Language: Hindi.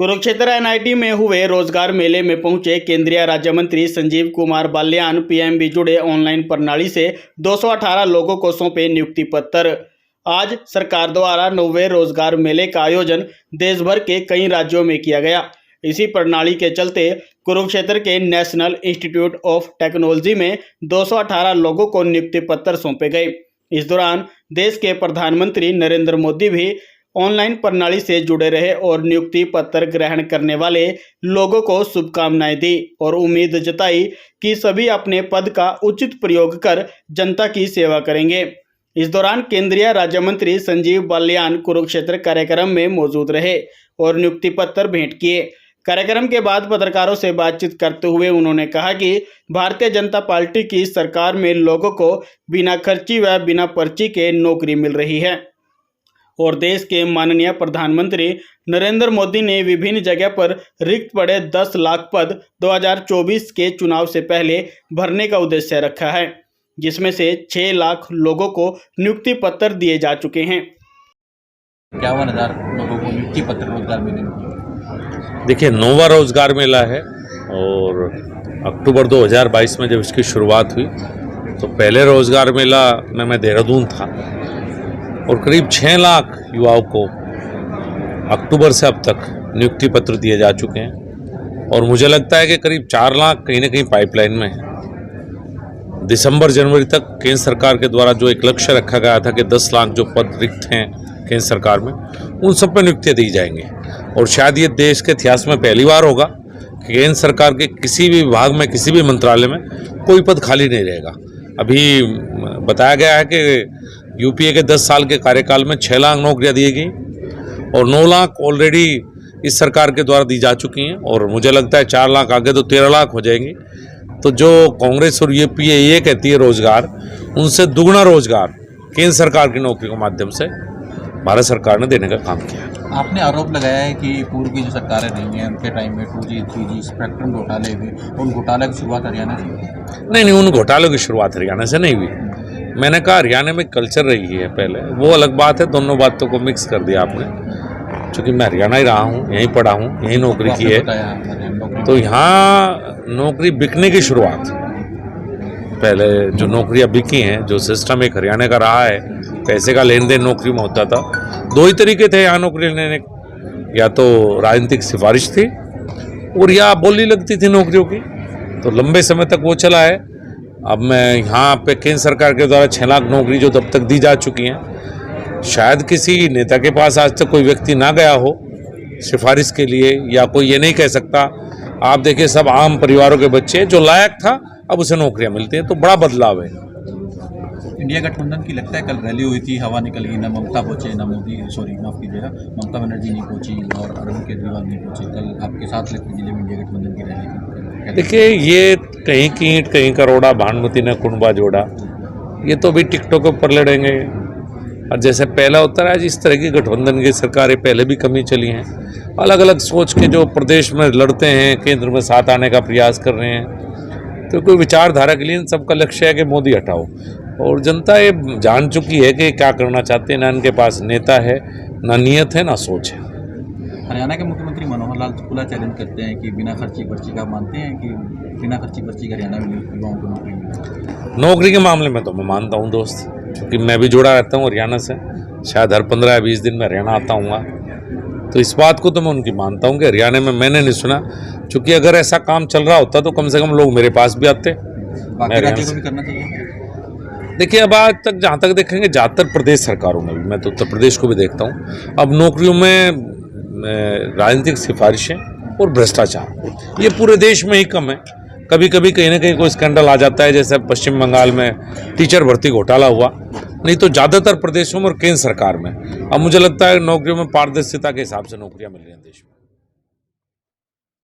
कुरुक्षेत्र एनआईटी में हुए रोजगार मेले में पहुंचे केंद्रीय राज्य मंत्री संजीव कुमार बाल्यान पीएमबी जुड़े ऑनलाइन प्रणाली से 218 लोगों को सौंपे नियुक्ति पत्र। आज सरकार द्वारा 9वें रोजगार मेले का आयोजन देश भर के कई राज्यों में किया गया। इसी प्रणाली के चलते कुरुक्षेत्र के नेशनल इंस्टीट्यूट ऑफ टेक्नोलॉजी में 218 लोगों को नियुक्ति पत्र सौंपे गए। इस दौरान देश के प्रधानमंत्री नरेंद्र मोदी भी ऑनलाइन प्रणाली से जुड़े रहे और नियुक्ति पत्र ग्रहण करने वाले लोगों को शुभकामनाएं दी और उम्मीद जताई कि सभी अपने पद का उचित प्रयोग कर जनता की सेवा करेंगे। इस दौरान केंद्रीय राज्य मंत्री संजीव बाल्यान कुरुक्षेत्र कार्यक्रम में मौजूद रहे और नियुक्ति पत्र भेंट किए। कार्यक्रम के बाद पत्रकारों से बातचीत करते हुए उन्होंने कहा कि भारतीय जनता पार्टी की सरकार में लोगों को बिना खर्ची व बिना पर्ची के नौकरी मिल रही है और देश के माननीय प्रधानमंत्री नरेंद्र मोदी ने विभिन्न जगह पर रिक्त पड़े 10 लाख पद 2024 के चुनाव से पहले भरने का उद्देश्य रखा है, जिसमें से 6 लाख लोगों को नियुक्ति पत्र दिए जा चुके हैं। 51,000 लोगों को नियुक्ति पत्र रोजगार मिले। देखिए, 9वां रोजगार मेला है और अक्टूबर 2022 में जब इसकी शुरुआत हुई तो पहले रोजगार मेला में मैं देहरादून था और करीब 6 लाख युवाओं को अक्टूबर से अब तक नियुक्ति पत्र दिए जा चुके हैं और मुझे लगता है कि करीब 4 लाख कहीं ना कहीं पाइपलाइन में है। दिसंबर जनवरी तक केंद्र सरकार के द्वारा जो एक लक्ष्य रखा गया था कि 10 लाख जो पद रिक्त हैं केंद्र सरकार में, उन सब पर नियुक्तियाँ दी जाएंगी और शायद ये देश के इतिहास में पहली बार होगा कि केंद्र सरकार के किसी भी विभाग में, किसी भी मंत्रालय में कोई पद खाली नहीं रहेगा। अभी बताया गया है कि यूपीए के 10 साल के कार्यकाल में 6 लाख नौकरियां दी गई और 9 लाख ऑलरेडी इस सरकार के द्वारा दी जा चुकी हैं और मुझे लगता है 4 लाख आगे तो 13 लाख हो जाएंगी। तो जो कांग्रेस और यूपीए ये कहती है रोजगार, उनसे दुगना रोजगार केंद्र सरकार की नौकरी के माध्यम से भारत सरकार ने देने का काम किया। आपने आरोप लगाया है कि पूर्व की जो सरकारें रही हैं उनके टाइम में 2G 3G स्पेक्ट्रम घोटाले हुए, उन घोटाले की शुरुआत हरियाणा से? नहीं, उन घोटालों की शुरुआत हरियाणा से नहीं हुई। मैंने कहा हरियाणा में कल्चर रही है पहले, वो अलग बात है। दोनों बातों को मिक्स कर दिया आपने। चूँकि मैं हरियाणा ही रहा हूँ, यहीं पढ़ा हूँ, यहीं नौकरी की है, तो यहाँ नौकरी बिकने की शुरुआत, पहले जो नौकरियाँ बिकी हैं, जो सिस्टम एक हरियाणा का रहा है, पैसे का लेन देन नौकरी में होता था। 2 ही तरीके थे यहाँ नौकरी लेने के, या तो राजनीतिक सिफारिश थी और या बोली लगती थी नौकरियों की। तो लंबे समय तक वो चला है। अब मैं यहाँ पे केंद्र सरकार के द्वारा 6 लाख नौकरी जो तब तक दी जा चुकी हैं, शायद किसी नेता के पास आज तक कोई व्यक्ति ना गया हो सिफारिश के लिए, या कोई ये नहीं कह सकता। आप देखिए, सब आम परिवारों के बच्चे, जो लायक था अब उसे नौकरियां मिलती हैं, तो बड़ा बदलाव है। इंडिया गठबंधन की लगता है कल रैली हुई थी, हवा निकल गई, ना ममता पहुंचे, ना मोदी, सॉरी माफ कीजिएगा, ममता बनर्जी नहीं पहुंची और अरविंद केजरीवाल नहीं पहुंचे। कल आपके साथ लगती जिले में इंडिया गठबंधन की रैली थी। देखिए, ये कहीं की ईंट कहीं का रोड़ा, भानुमति ने कुंडबा जोड़ा, ये तो भी टिकटॉक के ऊपर लड़ेंगे। और जैसे पहला होता रहा, जिस तरह की गठबंधन की सरकारें पहले भी कमी चली हैं, अलग अलग सोच के जो प्रदेश में लड़ते हैं, केंद्र में साथ आने का प्रयास कर रहे हैं, तो कोई विचारधारा के लिए इन सबका लक्ष्य है कि मोदी हटाओ। और जनता ये जान चुकी है कि क्या करना चाहते हैं। ना इनके पास नेता है, ना नियत है, ना सोच है। हरियाणा के मुख्यमंत्री मनोहर लाल खुला चैलेंज करते हैं कि बिना खर्ची पर्ची का, मानते हैं कि बिना खर्ची पर्ची का हरियाणा में युवाओं को नौकरी मिले? नौकरी के मामले में तो मैं मानता हूँ दोस्त, क्योंकि मैं भी जुड़ा रहता हूँ हरियाणा से। शायद हर 15 या 20 दिन में हरियाणा आता हूँ, तो इस बात को तो मैं उनकी मानता हूँ कि हरियाणा में मैंने नहीं सुना। चूँकि अगर ऐसा काम चल रहा होता तो कम से कम लोग मेरे पास भी आते। बाकी राज्यों को भी करना चाहिए। देखिए, अब आज तक जहाँ तक देखेंगे, ज़्यादातर प्रदेश सरकारों में भी, मैं तो उत्तर प्रदेश को भी देखता हूँ, अब नौकरियों में राजनीतिक सिफारिशें और भ्रष्टाचार, ये पूरे देश में ही कम है। कभी कभी कहीं ना कहीं कोई स्कैंडल आ जाता है, जैसे पश्चिम बंगाल में टीचर भर्ती घोटाला हुआ, नहीं तो ज़्यादातर प्रदेशों में और केंद्र सरकार में अब मुझे लगता है नौकरियों में पारदर्शिता के हिसाब से नौकरियाँ मिल रही हैं देश में।